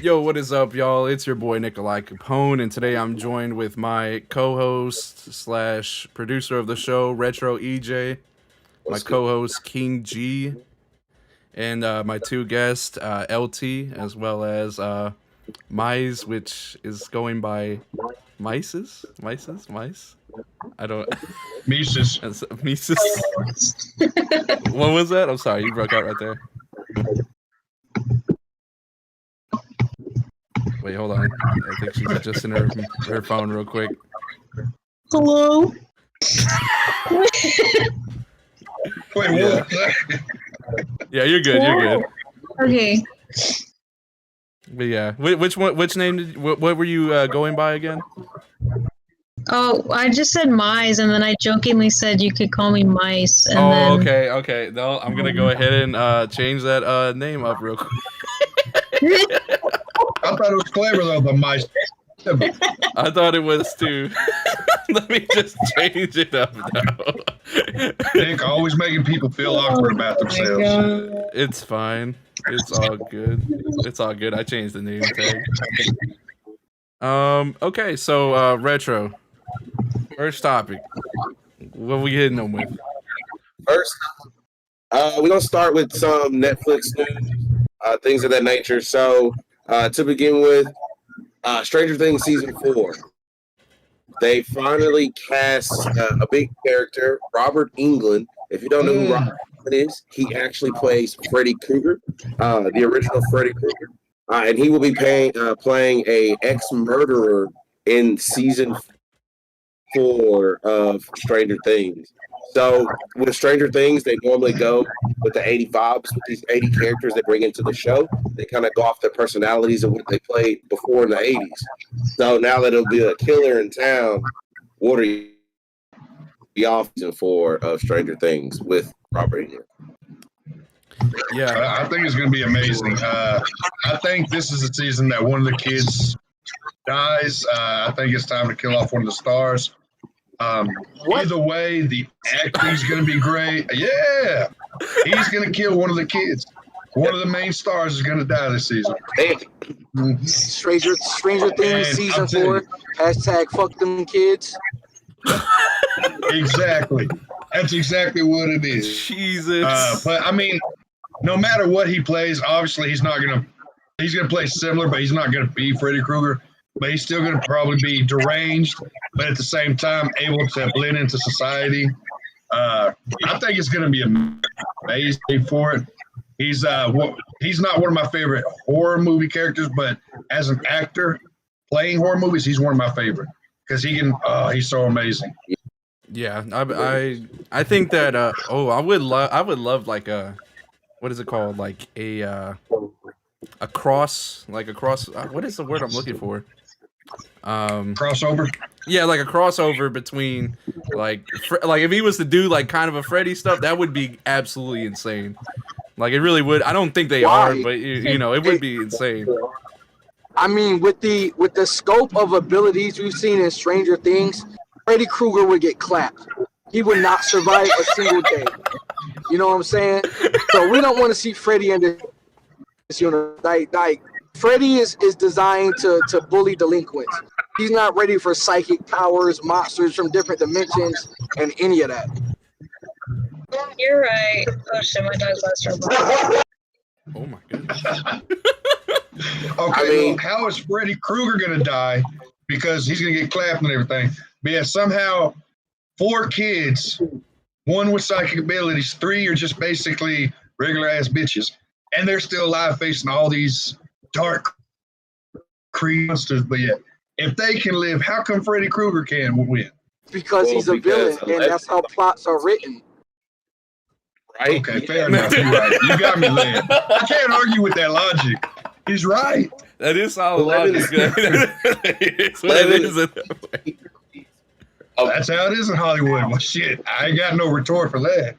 Yo, what is up, y'all? It's your boy Nikolai Capone, and today I'm joined with my co-host slash producer of the show, Retro EJ, my What's good? co-host King G, and my two guests, LT, as well as Mies, which is going by Mice. I don't. Mises. Mises. What was that? I'm sorry, you broke out right there. Wait, hold on. I think she's adjusting her phone real quick. Hello? Wait, Yeah. what? Yeah, you're good. You're good. Okay. But yeah, which one? Which name? What were you going by again? Oh, I just said Mies, and then I jokingly said you could call me Mice, and Oh, then... okay. No, I'm gonna go ahead and change that name up real quick. I thought it was clever though, the mice. I thought it was too. Let me just change it up now. Nick always making people feel awkward about themselves. It's fine. It's all good. It's all good. I changed the name tag. Okay, so Retro. First topic. What we hitting them with? First, we're gonna start with some Netflix news, things of that nature. So, to begin with, Stranger Things season 4. They finally cast a big character, Robert Englund. If you don't know who Robert Englund is, he actually plays Freddy Krueger, the original Freddy Krueger, and he will be playing a ex-murderer in season 4 of Stranger Things. So with Stranger Things, they normally go with the 80 vibes, with these 80 characters they bring into the show. They kind of go off their personalities of what they played before in the 80s. So now that it'll be a killer in town, what are you off season 4 of Stranger Things with Robert Englund? Yeah, I think it's going to be amazing. I think this is a season that one of the kids dies. I think it's time to kill off one of the stars. Either way, the acting's going to be great. Yeah, he's going to kill one of the kids. One of the main stars is going to die this season. Stranger Things And season I'm telling 4. Hashtag fuck them kids. Exactly. That's exactly what it is. Jesus. But I mean, no matter what he plays, obviously he's going to play similar, but he's not going to be Freddy Krueger. But he's still going to probably be deranged, but at the same time able to blend into society. I think it's going to be amazing for it. He's not one of my favorite horror movie characters, but as an actor playing horror movies, he's one of my favorite because he's so amazing. Yeah, I think that I would love like a, what is it called, like a cross, what is the word I'm looking for? Crossover. Yeah, like a crossover between like if he was to do like kind of a Freddy stuff, that would be absolutely insane. Like it really would. I don't think they are, but you know, it would be insane. I mean, with the scope of abilities we've seen in Stranger Things, Freddy Krueger would get clapped. He would not survive a single day. You know what I'm saying? So we don't want to see Freddy in this universe. Like Freddy is designed to bully delinquents. He's not ready for psychic powers, monsters from different dimensions, and any of that. You're right. Oh shit, my dog's lost her ball. Oh my goodness. Okay, well, how is Freddy Krueger going to die? Because he's going to get clapped and everything. But yeah, somehow 4 kids, 1 with psychic abilities, 3 are just basically regular ass bitches. And they're still alive facing all these dark monsters. But yeah, if they can live, how come Freddy Krueger can win? Because he's a villain, and that's how plots are written. Right? Okay, fair enough. You're right. You got me led. I can't argue with that logic. He's right. That is solid logic. It's what it is. That's how it is in Hollywood. Well, shit, I ain't got no retort for that.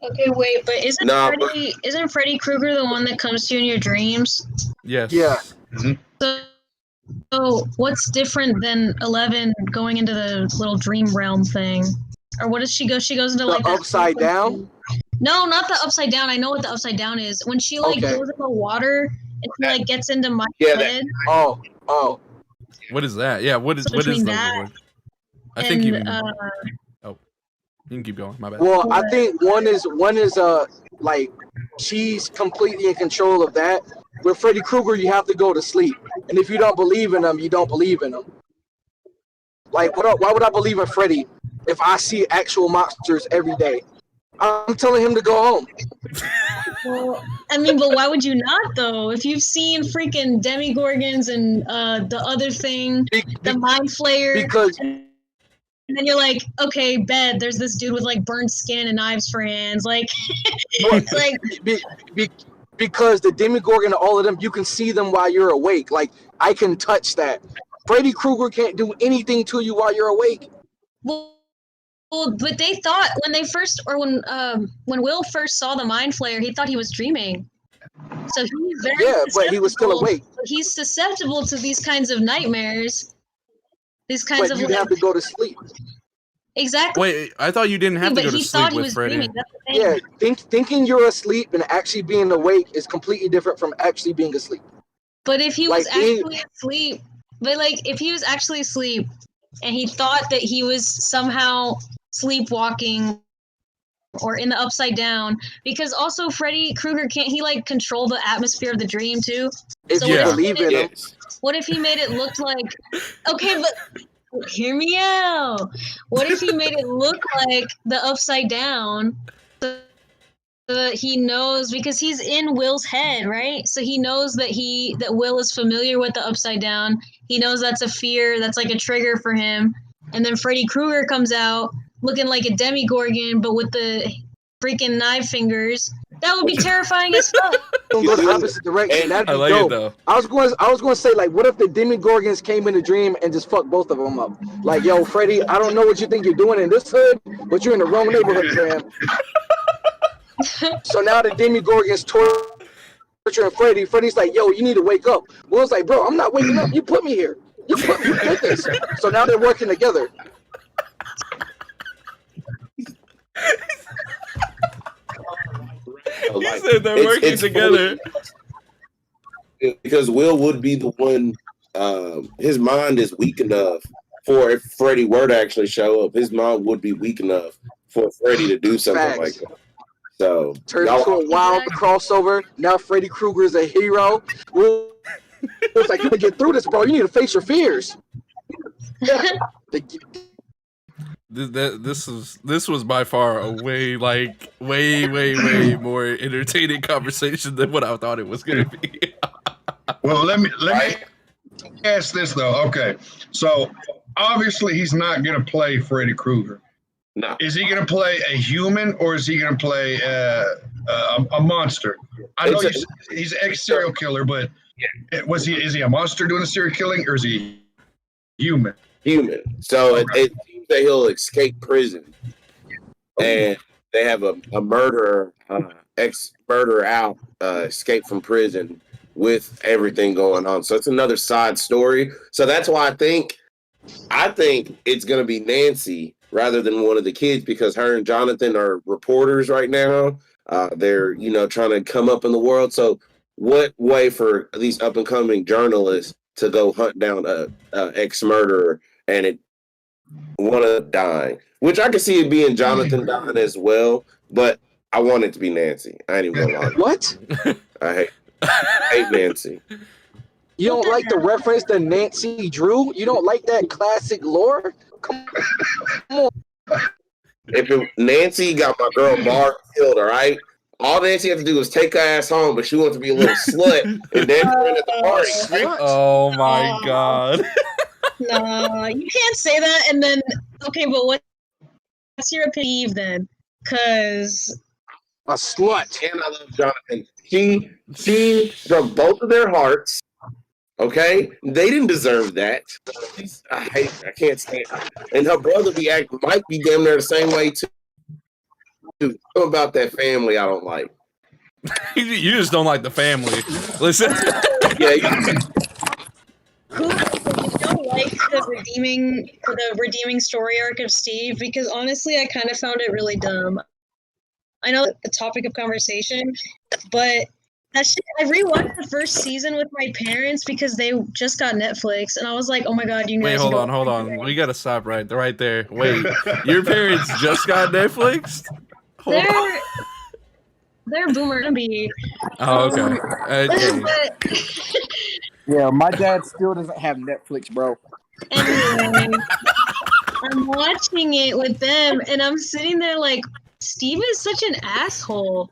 Okay, wait, but isn't Freddy Krueger the one that comes to you in your dreams? Yes. Yeah. So what's different than 11 going into the little dream realm thing? Or what does she go? She goes into like The upside down? No, not the upside down. I know what the upside down is. When she like goes in the water and he like gets into my Yeah, head. Oh. What is that? Yeah, what is So what is between the that Lord? I think you and you can keep going. My bad. Well, I think one is like she's completely in control of that. With Freddy Krueger, you have to go to sleep, and if you don't believe in him, you don't believe in him. Like, why would I believe in Freddy if I see actual monsters every day? I'm telling him to go home. well, I mean, but why would you not though? If you've seen freaking demigorgons and the other thing, the mind flayer, Because and then you're like, okay, bed. There's this dude with like burnt skin and knives for hands, like, like. Because the Demogorgon and all of them, you can see them while you're awake. Like, I can touch that. Freddy Krueger can't do anything to you while you're awake. Well, but they thought when Will first saw the mind flayer, he thought he was dreaming. So he's very but he was still awake. He's susceptible to these kinds of nightmares. These kinds But of you'd have to go to sleep. Exactly. Wait, I thought you didn't have to but go to he sleep thought he with was Freddy. dreaming. That's the thing. Yeah, thinking you're asleep and actually being awake is completely different from actually being asleep. But if he was Like, actually asleep, if he was actually asleep and he thought that he was somehow sleepwalking or in the upside down, because also Freddy Krueger can't he like control the atmosphere of the dream too? If So you Yeah. believe in him, what if he made it look like okay, but hear me out. What if he made it look like the upside down? So that he knows because he's in Will's head, right? So he knows that Will is familiar with the upside down. He knows that's a fear, that's like a trigger for him. And then Freddy Krueger comes out looking like a demigorgon, but with the freaking knife fingers. That would be terrifying as fuck. don't go the opposite direction. That'd I be like dope. it though. I was going to say, like, what if the Demogorgons came in a dream and just fucked both of them up? Like, yo, Freddy, I don't know what you think you're doing in this hood, but you're in the wrong neighborhood, fam. So now the Demogorgons torturing Freddy. Freddy's like, yo, you need to wake up. Will's like, bro, I'm not waking up. You put me here. You did this. So now they're working together. He said they're working together. Because Will would be the one. His mind is weak enough for if Freddy were to actually show up. His mind would be weak enough for Freddy to do something Facts. like that. So Turn into a wild crossover. Now Freddy Krueger is a hero. It's like, you can get through this, bro. You need to face your fears. This was by far a way more entertaining conversation than what I thought it was gonna be. Well, let me ask this though. Okay, so obviously he's not gonna play Freddy Krueger. no. Is he gonna play a human or is he gonna play a monster? I know he's an ex-serial killer, but is he a monster doing the serial killing or is he human? Human. So it seems that he'll escape prison, and they have a murderer, ex-murderer out, escape from prison with everything going on. So it's another side story. So that's why I think it's gonna be Nancy rather than one of the kids because her and Jonathan are reporters right now. They're trying to come up in the world. So what way for these up and coming journalists to go hunt down a ex-murderer and one of them dying, which I can see it being Jonathan dying as well, but I want it to be Nancy. I ain't even gonna lie. What? I hate Nancy. You don't like the reference to Nancy Drew? You don't like that classic lore? Come on. If Nancy got my girl Barb killed, all right, all Nancy has to do is take her ass home, but she wants to be a little slut and then at the party. Right? Oh my god. No, you can't say that and then okay, but what's your opinion then? Cause A slut. And I love Jonathan. She broke both of their hearts. Okay, they didn't deserve that. I can't stand it. And her brother might be damn near the same way too. About that family, I don't like. You just don't like the family. Listen. Yeah. who don't like the redeeming story arc of Steve? Because honestly, I kind of found it really dumb. I know the topic of conversation, but That shit, I rewatched the first season with my parents because they just got Netflix, and I was like, "Oh my god, you guys!" Wait, hold on. We gotta stop right there. Wait, your parents just got Netflix? Hold on. They're boomer be. Oh, okay. Okay. Yeah, my dad still doesn't have Netflix, bro. Anyway, I'm watching it with them, and I'm sitting there like, Steve is such an asshole.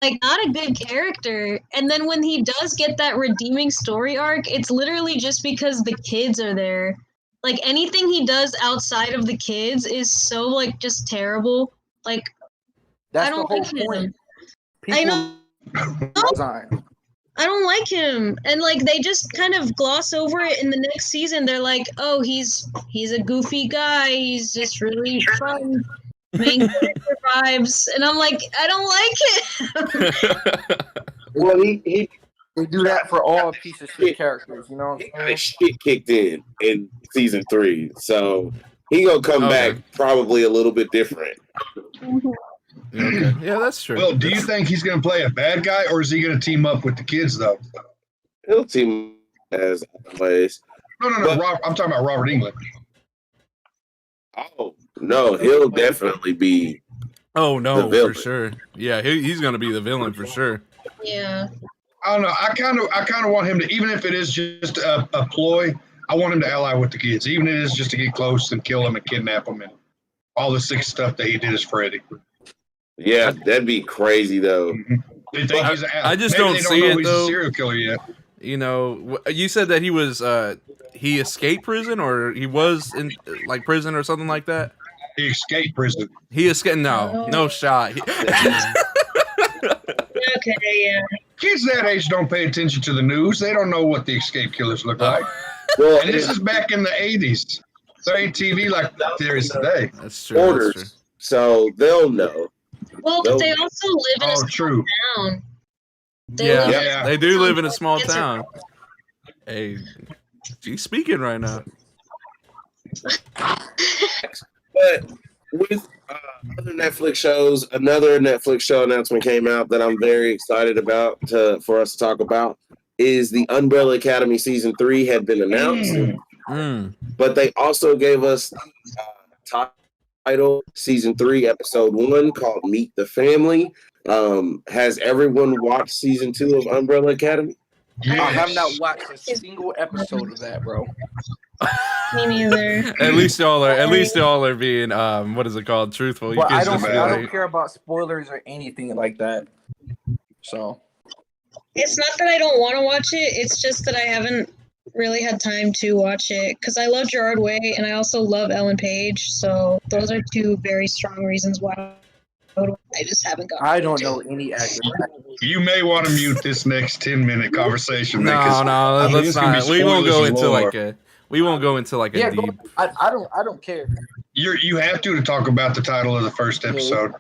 Like not a good character. And then when he does get that redeeming story arc, it's literally just because the kids are there. Like anything he does outside of the kids is so like just terrible. Like That's I don't the whole like point. him. People I know. design. I don't like him. And like they just kind of gloss over it in the next season. They're like, "Oh, he's a goofy guy. He's just really fun." Main character vibes. And I'm like, I don't like it. Well, he They do that for all piece of shit characters, you know. got his shit kicked in season 3, so he gonna come Okay. back probably a little bit different. Okay. Yeah, that's true. Well, do you think he's going to play a bad guy, or is he going to team up with the kids, though? He'll team as always. No. I'm talking about Robert England. Oh no, he'll definitely be. Oh the no, for villain. sure. Yeah, he's gonna be the villain for sure. Yeah. I don't know. I kind of want him to, even if it is just a ploy, I want him to ally with the kids, even if it is just to get close and kill them and kidnap them and all the sick stuff that he did as Freddy. Yeah, that'd be crazy though. They think he's an I just maybe don't they see know it, he's though. a serial killer yet. You know, you said that he was he escaped prison or he was in like prison or something like that. He escaped prison. He escaped. No shot. Okay, yeah. Kids that age don't pay attention to the news. They don't know what the escape killers look like. Well, And this is back in the 80s. There ain't TV like there is today. That's true. That's true. orders, so they'll know. Well, but they also live in a Oh, small true. town. They Yeah, live in a Yeah. they do small live in a small It's a- town. Hey, she's speaking right now. But with other Netflix shows, another Netflix show announcement came out that I'm very excited about for us to talk about. Is the Umbrella Academy season 3 had been announced, but they also gave us title season 3 episode 1 called Meet the Family. Has everyone watched season 2 of Umbrella Academy? I have Yes. not watched a single episode of that, bro. Me neither. At least y'all are being what is it called? Truthful. But I just don't be like- I don't care about spoilers or anything like that. So It's not that I don't want to watch it. It's just that I haven't really had time to watch it because I love Gerard Way and I also love Ellen Page. So those are two very strong reasons why I just haven't gotten. I don't know any actors. You may want to mute this next 10-minute conversation. No, let's it's gonna not. be We won't go spoilers into galore. like a Yeah, deep. I don't care. You have to talk about the title of the first episode.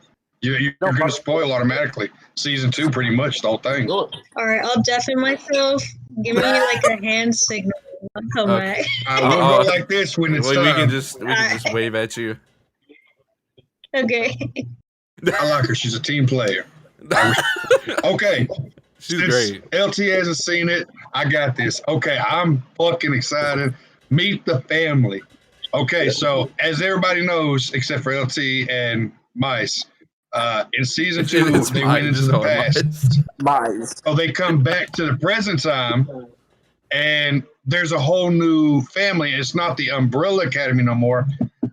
You're going to spoil automatically. Season 2, pretty much the whole thing. Look, All right, I'll deafen myself. Give me like a hand signal. I'll come Okay. back. I'm going to go like this when it's we time. can just wave at you. Okay. I like her. She's a team player. Okay. She's Since great. LT hasn't seen it, I got this. Okay, I'm fucking excited. Meet the Family. Okay, so as everybody knows, except for LT and Mies, in season 2, It's they mine, went into just the call it past. mine. So they come back to the present time, and there's a whole new family. It's not the Umbrella Academy no more.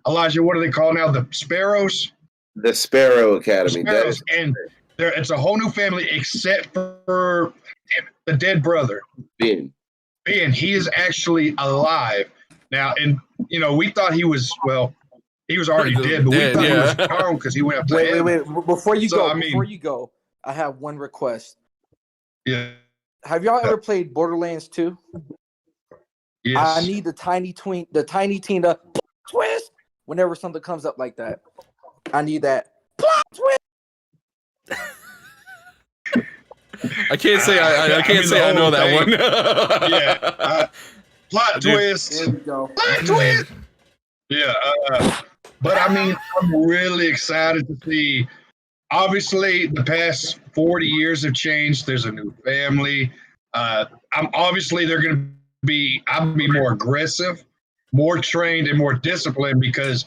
Elijah, what are they called now? The Sparrows? The Sparrow Academy. That Sparrows. is And it's a whole new family except for the dead brother. Ben. Ben, he is actually alive. Now, and, we thought he was, he was already dead, but we thought he was gone because he went up to heaven. wait. Before you So, go, I have one request. Yeah. Have y'all ever played Borderlands 2? Yes. I need the tiny teen to twist whenever something comes up like that. I need that plot twist. I can't say I can't say I know that one. Yeah. Plot twist. There we go. Plot twist. Yeah. But I mean, I'm really excited to see obviously the past 40 years have changed. There's a new family. I'm obviously they're going to be. I'll be more aggressive, more trained, and more disciplined because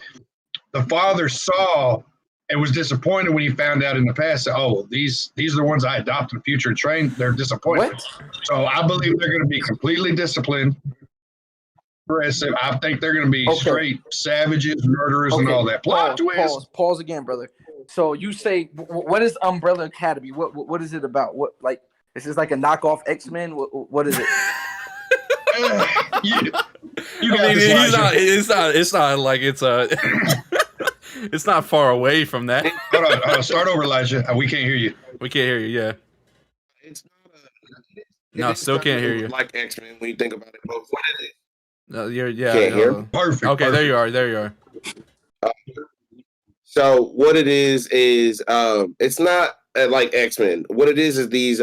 the father saw and was disappointed when he found out in the past that, oh, these are the ones I adopt in the future and train. They're disappointed. What? So I believe they're going to be completely disciplined, aggressive. I think they're going to be straight savages, murderers, and all that. Plot twist. Pause again, brother. So you say, what is Umbrella Academy? What is it about? What, like, is this like a knockoff X-Men? What is it? You I mean, it's not like it's a. It's not far away from that. Hold on. Start over, Elijah. We can't hear you. We can't hear you. Yeah. It's not No, still can't hear you. Like X-Men when you think about it. But what is it? No, can't hear? Perfect. Okay, perfect. there you are. There you are. So what it is it's not like X-Men. What it is these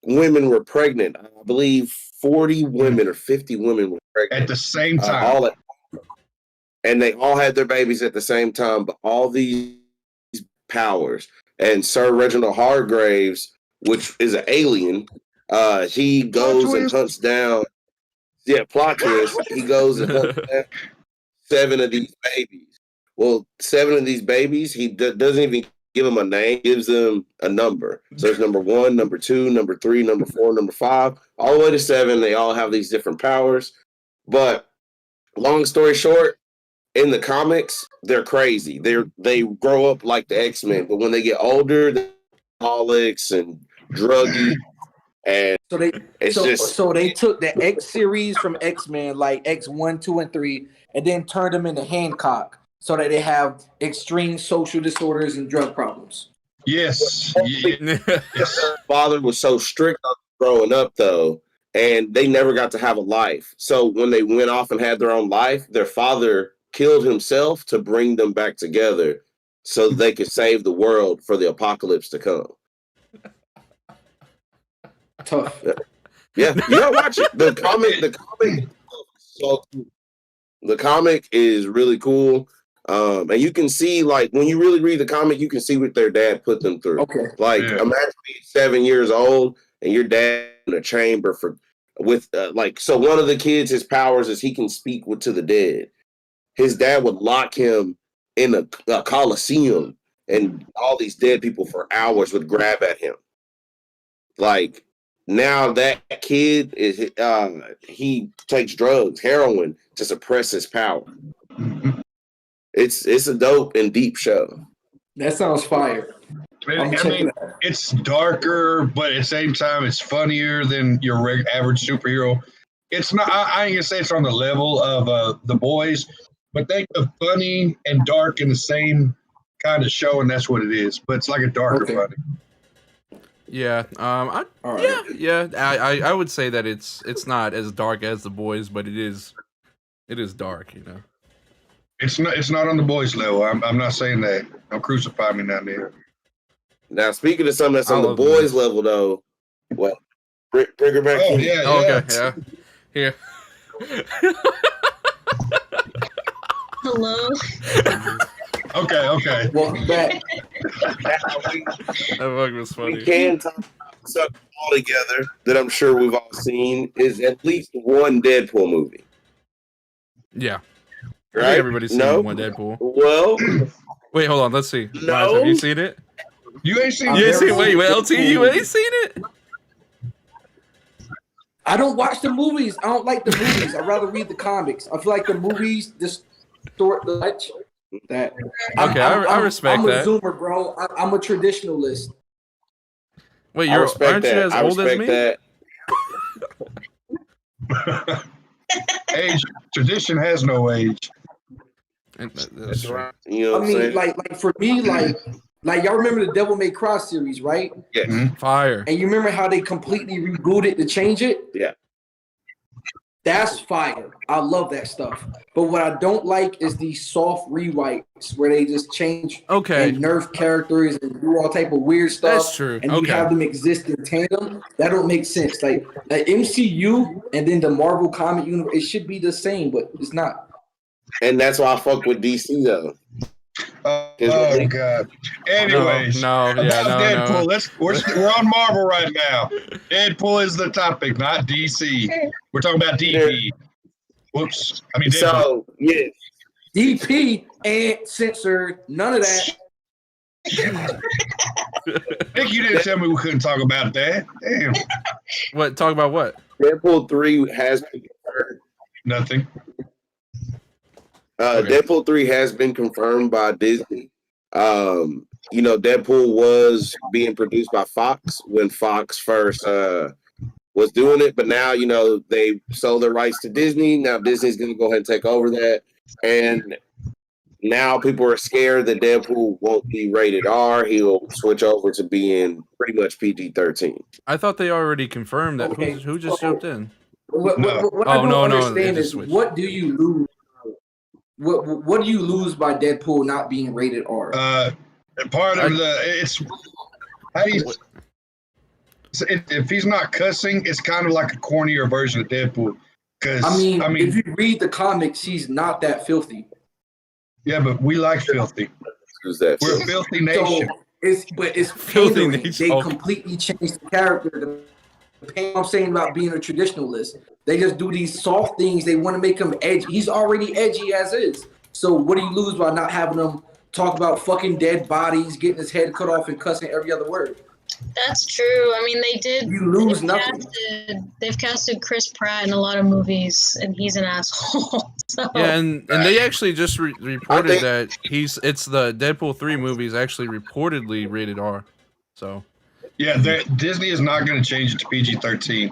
women were pregnant. I believe 40 women or 50 women were pregnant At the same time. And they all had their babies at the same time, but all these powers. And Sir Reginald Hargraves, which is an alien, he goes and hunts down. Yeah, plot twist. He goes and hunts down 7 of these babies. Well, 7 of these babies, he doesn't even give them a name, gives them a number. So it's number 1, number 2, number 3, number 4, number 5, all the way to 7. They all have these different powers. But long story short, in the comics, they're crazy. They grow up like the X-Men, but when they get older, they're alcoholics and druggy. And so they took the X series from X-Men, like X1, 2, and 3, and then turned them into Hancock, so that they have extreme social disorders and drug problems. Yes. Yes. Father was so strict on growing up, though, and they never got to have a life. So when they went off and had their own life, their father killed himself to bring them back together so they could save the world for the apocalypse to come. Tough. Yeah, you gotta watch it. The comic is really cool. And you can see, like, when you really read the comic, you can see what their dad put them through. Okay. Like, imagine being 7 years old and your dad in a chamber so one of the kids, his powers is he can speak to the dead. His dad would lock him in a coliseum, and all these dead people for hours would grab at him. Like, now that kid he takes drugs, heroin, to suppress his power. It's a dope and deep show. That sounds fire. I mean, it's darker, but at the same time, it's funnier than your average superhero. It's not. I ain't gonna say it's on the level of The Boys, but think of funny and dark in the same kind of show, and that's what it is. But it's like a darker funny. Yeah. I would say that it's not as dark as The Boys, but it is dark. You know. It's not on The Boys level. I'm not saying that. Don't crucify me down there. Now, speaking of something that's on The Boys level, though, what? Bring her back. Oh, yeah. Okay. Yeah. Hello. Okay. Welcome back. That fuck was funny. We can talk about something all together that I'm sure we've all seen is at least one Deadpool movie. Yeah. Right? I think everybody's seen one Deadpool. Well, wait, hold on. Let's see. No. Miles, have you seen it? You ain't seen it? Wait, LT, you ain't seen it? I don't watch the movies. I don't like the movies. I'd rather read the comics. I feel like the movies distort the much. That okay, I respect that. I'm a Zoomer, bro. I'm a traditionalist. Wait, aren't you as old as me? That. Age, tradition has no age. That's right. You know what I'm saying? like for me, like y'all remember the Devil May Cry series, right? Yeah. Mm-hmm. Fire. And you remember how they completely rebooted to change it? Yeah. That's fire. I love that stuff. But what I don't like is these soft rewrites where they just change and nerf characters and do all type of weird stuff. That's true. And you have them exist in tandem. That don't make sense. Like the MCU and then the Marvel comic universe, it should be the same, but it's not. And that's why I fuck with DC though. Oh God. Anyways, no, yeah, about no, Deadpool. no. We're on Marvel right now. Deadpool is the topic, not DC. We're talking about DP. Whoops. I mean Deadpool. So yeah, DP ain't censored. None of that. Nick, you didn't tell me we couldn't talk about that. Damn. What? Talk about what? Deadpool 3 has been confirmed. Nothing. Okay. Deadpool 3 has been confirmed by Disney. Deadpool was being produced by Fox when Fox first was doing it, but now they sold their rights to Disney. Now Disney's going to go ahead and take over that, and now people are scared that Deadpool won't be rated R. He'll switch over to being pretty much PG-13. I thought they already confirmed that. Okay. Who just jumped in? What Oh, I don't no, it understand just is switched. what do you lose? What do you lose by Deadpool not being rated R? Part of it's how do you if he's not cussing, it's kind of like a cornier version of Deadpool. Because I mean, if you read the comics, he's not that filthy. Yeah, but we like filthy. Who's that? We're a filthy nation. So it's Filthy pandering. nation. They Okay. completely changed the character. I'm saying about being a traditionalist. They just do these soft things. They want to make him edgy. He's already edgy as is. So what do you lose by not having him talk about fucking dead bodies, getting his head cut off, and cussing every other word? That's true. I mean, they did. You lose nothing. They've casted Chris Pratt in a lot of movies, and he's an asshole. So. Yeah, and they actually just reported that it's the Deadpool 3 movie is actually reportedly rated R. So yeah, Disney is not going to change it to PG-13.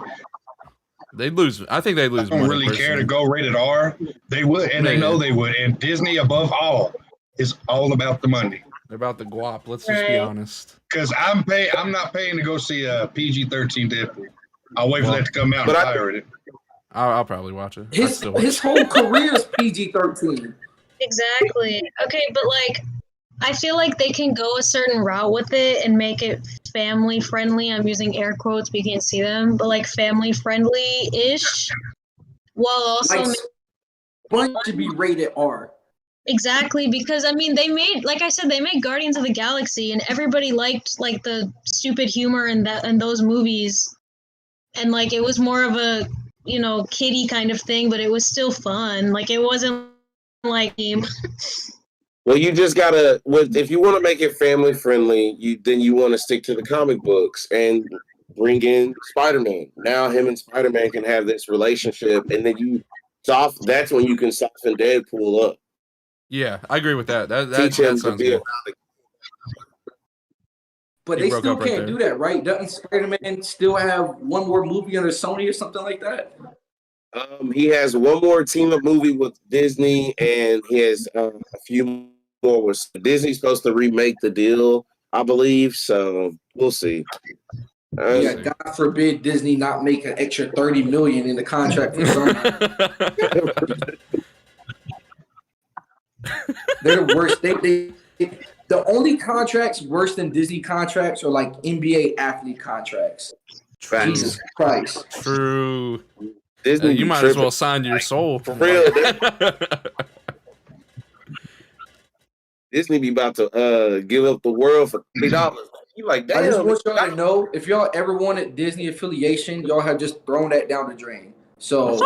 they lose. I think they lose. I don't really care to go rated R. They would, and they know they would. And Disney, above all, is all about the money. They're about the guap. Let's just be honest. Because I'm not paying to go see a PG-13 Deadpool. I'll wait for that to come out and pirate it. I'll probably watch it. His whole career is PG-13. Exactly. Okay, but I feel like they can go a certain route with it and make it family friendly. I'm using air quotes, but you can't see them, but family friendly ish, while also One should be rated R. Exactly, because I mean they made, like I said, they made Guardians of the Galaxy, and everybody liked the stupid humor in those movies, and it was more of a kiddie kind of thing, but it was still fun. It wasn't Well, you just gotta. If you want to make it family friendly, then you want to stick to the comic books and bring in Spider-Man. Now him and Spider-Man can have this relationship, and then that's when you can soften Deadpool up. Yeah, I agree with that. That sounds good. But they still can't do that, right? Doesn't Spider-Man still have one more movie under Sony or something like that? He has one more team-up movie with Disney, and he has a few more with Disney's supposed to remake the deal, I believe. So we'll see. Yeah, God forbid Disney not make an extra $30 million in the contract for Sony. They're the worst. The only contracts worse than Disney contracts are NBA athlete contracts. True. Jesus Christ. True. Disney, you might as well sign your soul. For real. Disney be about to give up the world for $3. You damn. I just want y'all to know, if y'all ever wanted Disney affiliation, y'all have just thrown that down the drain. So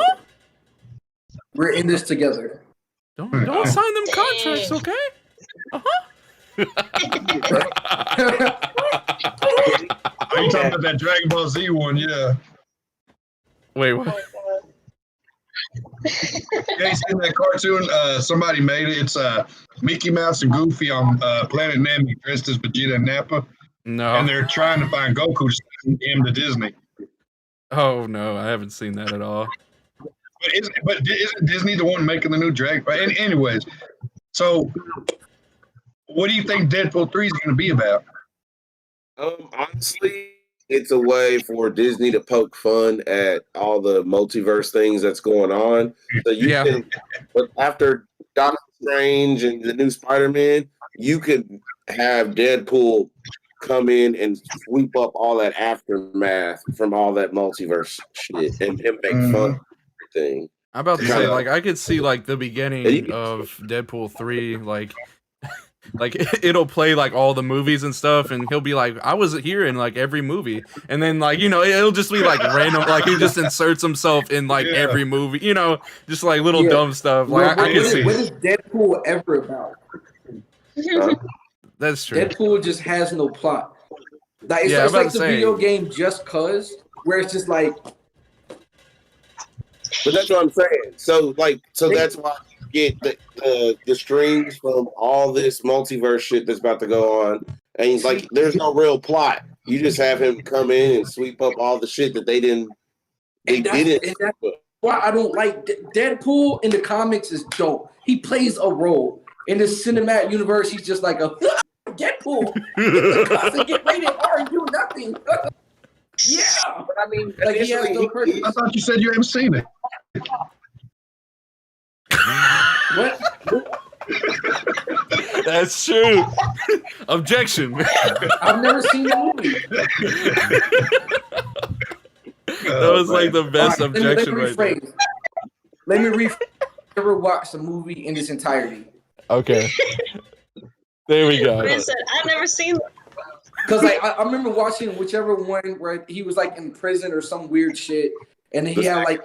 we're in this together. Don't sign them contracts, okay? Are you talking about that Dragon Ball Z one? Yeah. Wait, what? Yeah, you seen that cartoon? Somebody made it. It's Mickey Mouse and Goofy on Planet Namek dressed as Vegeta and Nappa. No. And they're trying to find Goku to send him to Disney. Oh no, I haven't seen that at all. But isn't Disney the one making the new Dragon? Anyways, so what do you think Deadpool 3 is going to be about? Honestly, it's a way for Disney to poke fun at all the multiverse things that's going on. So you can, but after Doctor Strange and the new Spider-Man, you could have Deadpool come in and sweep up all that aftermath from all that multiverse shit and him make fun of everything. I'm about to say, I could see the beginning of Deadpool 3, like it'll play like all the movies and stuff, and he'll be like, I was here in like every movie, and then like it'll just be like random, like he just inserts himself in like every movie, just like little dumb stuff. Like I can see what is Deadpool ever about? that's true. Deadpool just has no plot. Like it's, Yeah, it's I'm about like to the say- video game Just Cause, where it's just like, But that's what I'm saying. So that's why you get the strings from all this multiverse shit that's about to go on, and he's like, there's no real plot. You just have him come in and sweep up all the shit that they didn't. and that's why I don't like Deadpool in the comics is dope. He plays a role in the cinematic universe. He's just like a Deadpool. Get rated R and do nothing. Yeah, but I mean, like he has no purpose. I thought you said you haven't seen it. What? That's true. Objection. I've never seen the movie. That was like the best All right, objection right there. Let me rephrase. Never watched a movie in its entirety. Okay. There we go. Man said, I've never seen. Because like I remember watching whichever one where he was like in prison or some weird shit, and then he had like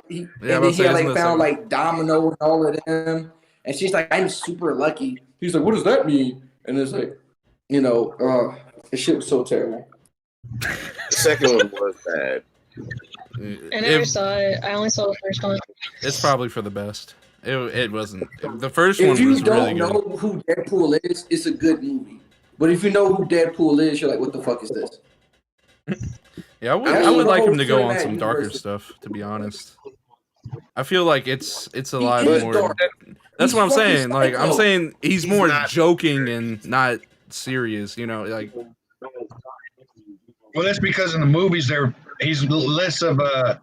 found like Domino and all of them, and she's like, I'm super lucky. He's like, what does that mean? And it's like, the shit was so terrible. The second one was bad. I never saw it. I only saw the first one. It's probably for the best. It wasn't. The first If one you was really don't good. know who Deadpool is, it's a good movie. But if you know who Deadpool is, you're like, what the fuck is this? Yeah, I mean, would the like whole him to go on cinematic some darker universe- stuff, to be honest. I feel like it's a He lot is more. dark. That's He's what I'm fucking saying. Like I'm psycho. saying he's more not- joking and not serious. Like Well, that's because in the movies he's less of a.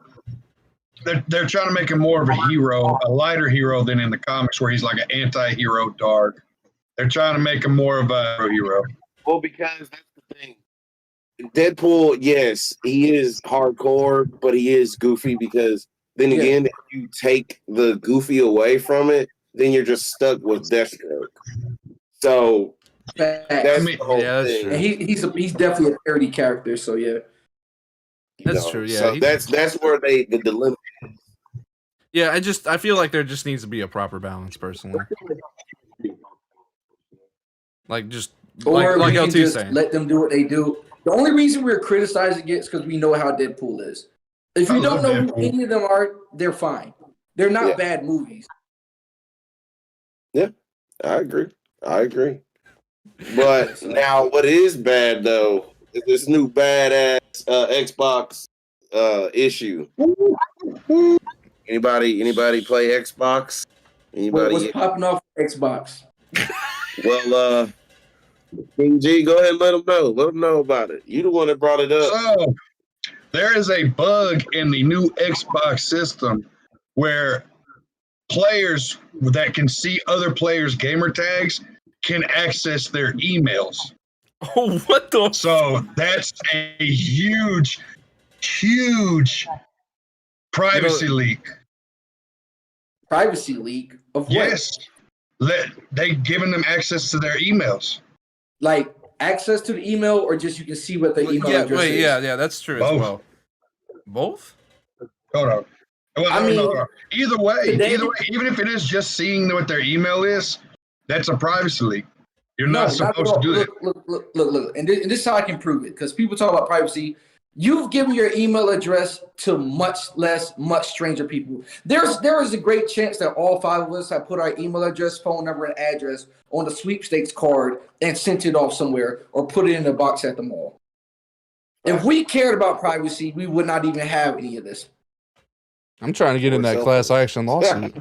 They're trying to make him more of a hero, a lighter hero than in the comics, where he's like an anti-hero, dark. They're trying to make him more of a hero. Well, because that's the thing. Deadpool, yes, he is hardcore, but he is goofy because then again, if you take the goofy away from it, then you're just stuck with Deathstroke. So that's the whole yeah, that's thing. true. And he's definitely a parody character, so yeah. That's true, yeah, So he's- that's where the dilemma. yeah, I feel like there just needs to be a proper balance, personally. Like just Or like we can LT's just saying. let them do what they do. The only reason we're criticizing it is because we know how Deadpool is. If I you don't love know who Deadpool. any of them are, they're fine. They're not Yeah. bad movies. I agree. But now, what is bad though is this new badass Xbox issue. Anybody play Xbox? Anybody? What's popping off Xbox? Well, King G, go ahead and let them know. Let them know about it. You the one that brought it up. So there is a bug in the new Xbox system where players that can see other players' gamer tags can access their emails. Oh, what the? So that's a huge privacy leak. Privacy leak of what? Yes. They giving them access to their emails. Like access to the email, or just you can see what the email Yeah, address wait, is. yeah, that's true as Both. well. Both? Hold on. Well, I mean, either way, today- even if it is just seeing what their email is, that's a privacy leak. You're not supposed to do that. Look. And this is how I can prove it. Because people talk about privacy. You've given your email address to much stranger people. There is a great chance that all five of us have put our email address, phone number, and address on the sweepstakes card and sent it off somewhere or put it in a box at the mall. If we cared about privacy, we would not even have any of this. I'm trying to get in that class action lawsuit.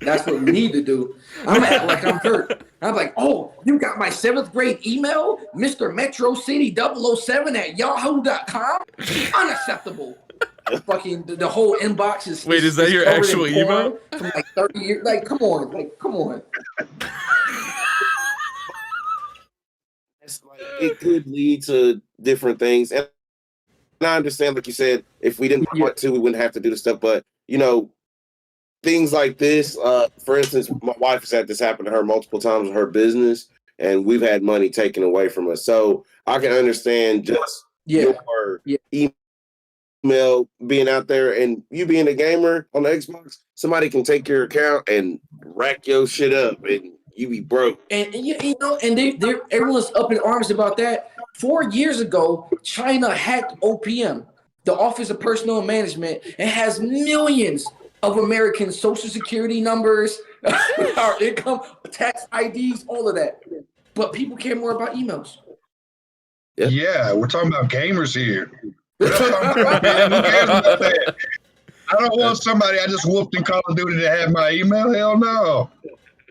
That's what we need to do. I'm acting like I'm hurt. I'm like, oh, you got my 7th grade email, Mr. Metro City 007 at yahoo.com? Unacceptable. Fucking the whole inbox is. Wait, is that your covered in actual porn email? From like 30 years. Like, come on. It's like, it could lead to different things. And I understand, like you said, if we didn't want to, we wouldn't have to do the stuff. But, things like this, for instance, my wife has had this happen to her multiple times with her business, and we've had money taken away from us. So I can understand just your email being out there, and you being a gamer on the Xbox, somebody can take your account and rack your shit up, and you be broke. And you know, and they everyone's up in arms about that. 4 years ago, China hacked OPM, the Office of Personnel Management, and has millions of American social security numbers, our income, tax IDs, all of that. But people care more about emails. Yep. Yeah, we're talking about gamers here. We're not talking about, man, who cares about that? I don't want somebody I just whooped in Call of Duty to have my email. Hell no.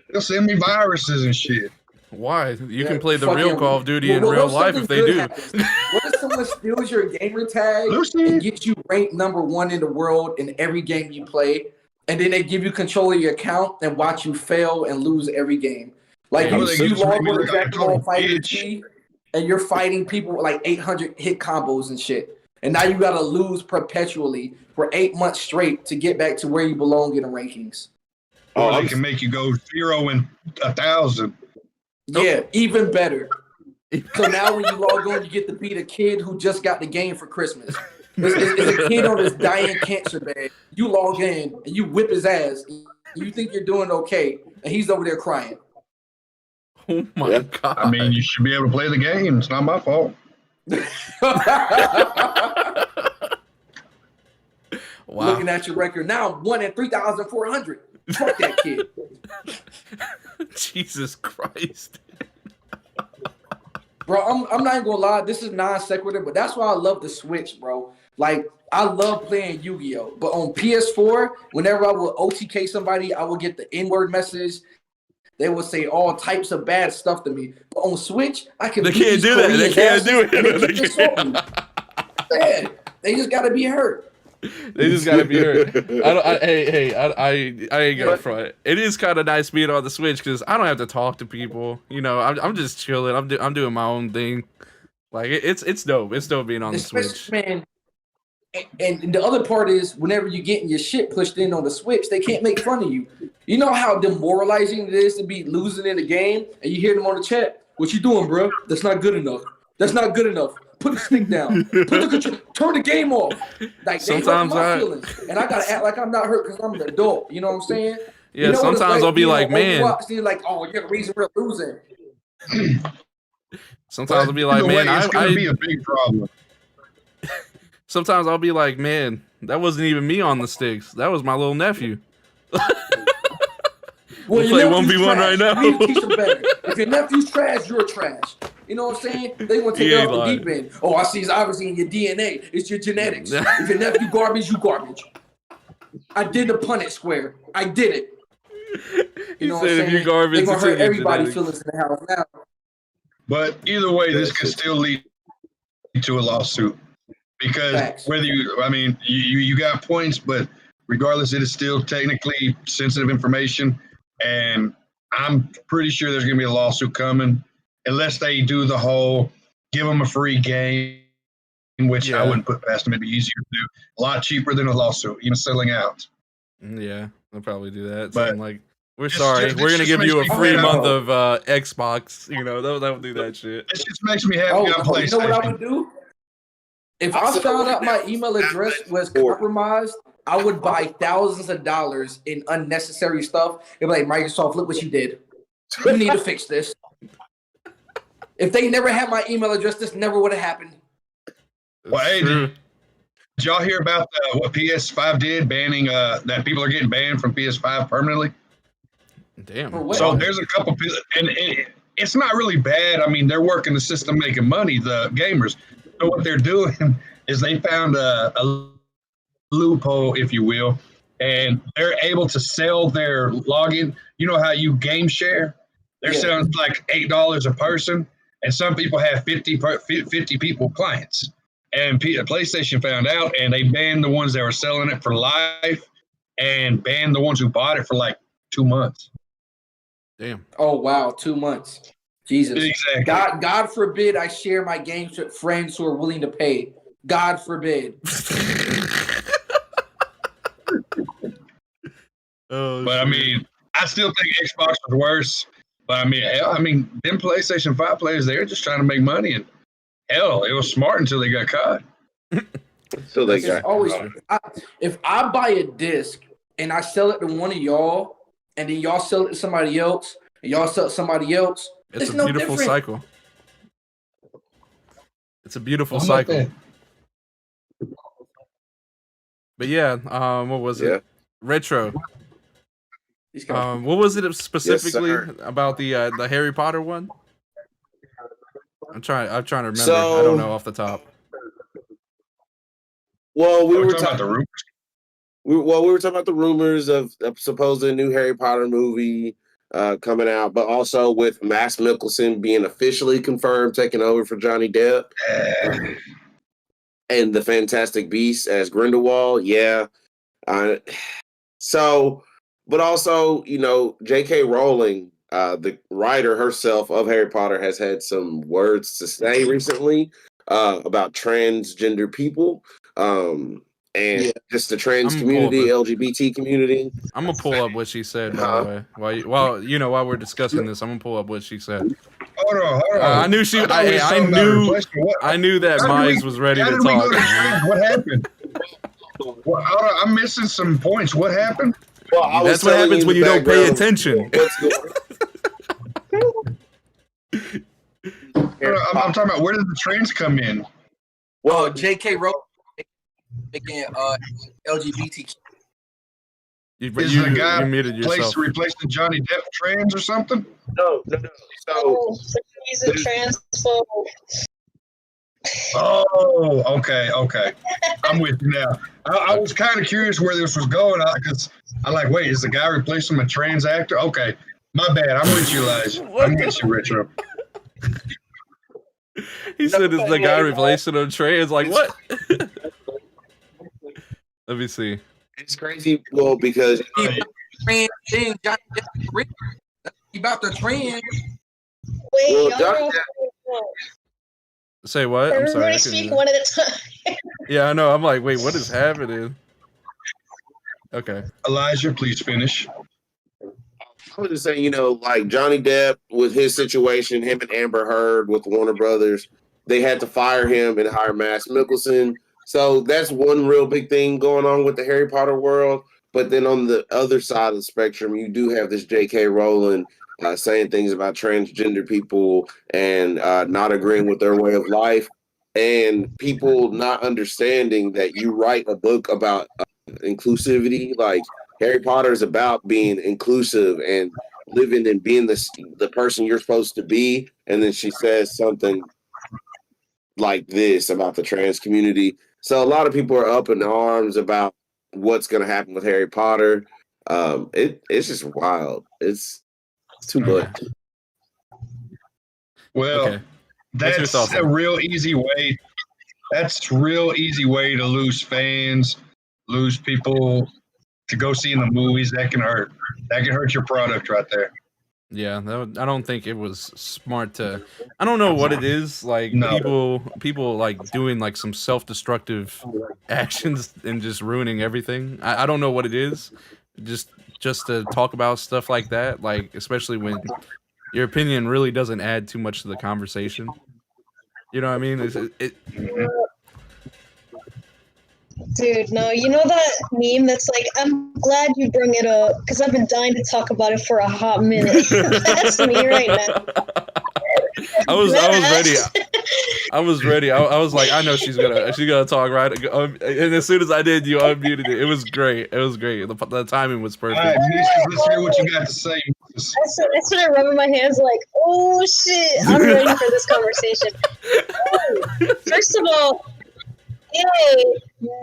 They'll send me viruses and shit. Why? You can play the real Call of Duty in Well, real life if they do. What if someone steals your gamer tag and gets you ranked #1 in the world in every game you play, and then they give you control of your account and watch you fail and lose every game? Like you log on to Dragon Ball Fighter T, and you're fighting people with like 800 hit combos and shit, and now you gotta lose perpetually for 8 months straight to get back to where you belong in the rankings. Or they can make you go 0 and 1,000. Yeah, even better. So now when you log on, you get to beat a kid who just got the game for Christmas. It's a kid on his dying cancer bed. You log in and you whip his ass. You think you're doing okay, and he's over there crying. Oh my God. I mean, you should be able to play the game. It's not my fault. Wow. Looking at your record now, 1 in 3,400. Fuck that kid. Jesus Christ. Bro, I'm not even gonna lie, this is non sequitur, but that's why I love the Switch, bro. Like, I love playing Yu-Gi-Oh! But on PS4, whenever I would OTK somebody, I would get the N-word message. They would say all types of bad stuff to me. But on Switch, I can. They can't do that. They can't do it. Yeah, they just gotta be hurt. They just gotta be hurt. I ain't gonna front. It is kind of nice being on the Switch because I don't have to talk to people. You know, I'm just chilling. I'm doing my own thing. Like it's dope. It's dope being on the Switch. Man, and the other part is whenever you're getting your shit pushed in on the Switch, they can't make fun of you. You know how demoralizing it is to be losing in the game, and you hear them on the chat. What you doing, bro? That's not good enough. That's not good enough. Put the stick down. Put the control. Turn the game off. Like sometimes they hurt my feelings, and I gotta act like I'm not hurt because I'm an adult. You know what I'm saying? Yeah. You know sometimes I'll be like, man. Like, oh, you're the reason we're losing. Sometimes I'll be like, man, it's gonna be a big problem. Sometimes I'll be like, man, that wasn't even me on the sticks. That was my little nephew. Well, we'll play 1v1 right now. You need to teach them better. If your nephew's trash, you're trash. You know what I'm saying? They want to take it off the deep end. Oh, I see it's obviously in your DNA. It's your genetics. If your nephew garbage, you garbage. I did the Punnett square. I did it. You know what I'm saying? They're going to hurt everybody's feelings in the house now. But either way, this could still lead to a lawsuit. Because whether you got points, but regardless, it is still technically sensitive information. And I'm pretty sure there's going to be a lawsuit coming unless they do the whole give them a free game, which I wouldn't put past them. It'd be easier to do. A lot cheaper than a lawsuit, even selling out. Yeah, they'll probably do that. But so like, we're sorry. We're going to give you a free month of Xbox. You know, they'll do that shit. It just makes me happy on PlayStation. You know what I would do? If I found out my email address was compromised, I would buy thousands of dollars in unnecessary stuff. It'd be like, Microsoft, look what you did. You need to fix this. If they never had my email address, this never would have happened. Well, hey, did y'all hear about what PS5 did, banning that people are getting banned from PS5 permanently? Damn. So there's a couple people, and it's not really bad. I mean, they're working the system, making money, the gamers. So what they're doing is they found a loophole, if you will, and they're able to sell their login. You know how you game share? They're selling like $8 a person, and some people have 50 people clients. And PlayStation found out, and they banned the ones that were selling it for life, and banned the ones who bought it for like 2 months. Damn. Oh wow, 2 months. Jesus. Exactly. God forbid I share my games with friends who are willing to pay. God forbid. Oh, But I mean, I still think Xbox was worse. But I mean, hell, them PlayStation 5 players, they're just trying to make money, and hell, it was smart until they got caught. So they That's got Always, if I buy a disc and I sell it to one of y'all, and then y'all sell it to somebody else, and y'all sell it to somebody else, it's a no beautiful different. cycle. It's a beautiful I'm like cycle. that. But yeah, what was Yeah. it? Retro. These guys- What was it specifically sir. about the Harry Potter one? I'm trying to remember. So- I don't know off the top. Well, we We're were talking about talking. the rumors. We were talking about the rumors of supposed new Harry Potter movie coming out, but also with Mads Mikkelsen being officially confirmed taking over for Johnny Depp, and the Fantastic Beasts as Grindelwald. Yeah. So, but also, J.K. Rowling, the writer herself of Harry Potter, has had some words to say recently about transgender people. And just the trans I'm community, pulled LGBT community. I'm gonna pull up what she said. By the way, while we're discussing this, I'm gonna pull up what she said. Hold on. I knew she. thought we was I talking about knew. replacement. What- I knew that How did Mies we- was ready How to did we go talk. to trans? What happened? Well, hold on, I'm missing some points. What happened? Well, I was That's what telling happens when the you don't pay background attention. what's going I'm talking about where did the trans come in? Well, J.K. Rowling making LGBTQ. You Is the guy muted yourself. replacing Johnny Depp trans or something? No. So Oh, he's a transphobe. Oh, okay. I'm with you now. I was kind of curious where this was going because I'm like, wait, is the guy replacing a trans actor? Okay, my bad. I'm with you, Elijah. I'm with you, Retro. He said it's the guy replacing him trans. Like what? Let me see. it's crazy. Well, because Trans thing, Johnny Depp, about the trans. Wait, Well, y'all Johnny are- Say what? I'm sorry. Everybody I couldn't speak hear. one at a time. Yeah, I know. I'm like, wait, what is happening? Okay. Elijah, please finish. I was just saying, like Johnny Depp with his situation, him and Amber Heard with Warner Brothers, they had to fire him and hire Mads Mikkelsen. So that's one real big thing going on with the Harry Potter world. But then on the other side of the spectrum, you do have this J.K. Rowling saying things about transgender people and not agreeing with their way of life, and people not understanding that you write a book about inclusivity. Like Harry Potter is about being inclusive and living and being the person you're supposed to be. And then she says something like this about the trans community. So a lot of people are up in arms about what's going to happen with Harry Potter. It's just wild. It's too much. Well, Okay. What's your that's thoughts a on it? real easy way. That's real easy way to lose fans, lose people to go see in the movies. That can hurt. That can hurt your product right there. Yeah, I don't think it was smart to. I don't know what it is. Like No. people like doing like some self-destructive actions and just ruining everything. I don't know what it is. Just to talk about stuff like that, like especially when your opinion really doesn't add too much to the conversation. You know what I mean? Dude, no, you know that meme that's like, I'm glad you bring it up because I've been dying to talk about it for a hot minute. That's me right now. I was ready. I was ready. I was like, I know she's gonna talk right. And as soon as I did, you unmuted it. It was great. The timing was All perfect. right, Mies, let's hear what you got to say. I started rubbing my hands like, oh shit, I'm ready for this conversation. First of all,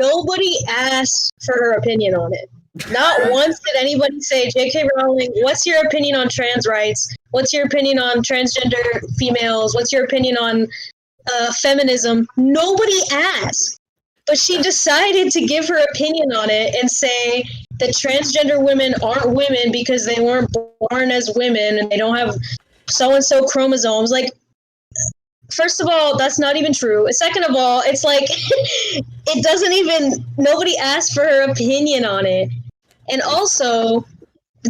nobody asked for her opinion on it. Not once did anybody say, J.K. Rowling, what's your opinion on trans rights? What's your opinion on transgender females? What's your opinion on feminism? Nobody asked. But she decided to give her opinion on it and say that transgender women aren't women because they weren't born as women and they don't have so-and-so chromosomes. Like, first of all, that's not even true. Second of all, it's like, it doesn't even, nobody asked for her opinion on it. And also,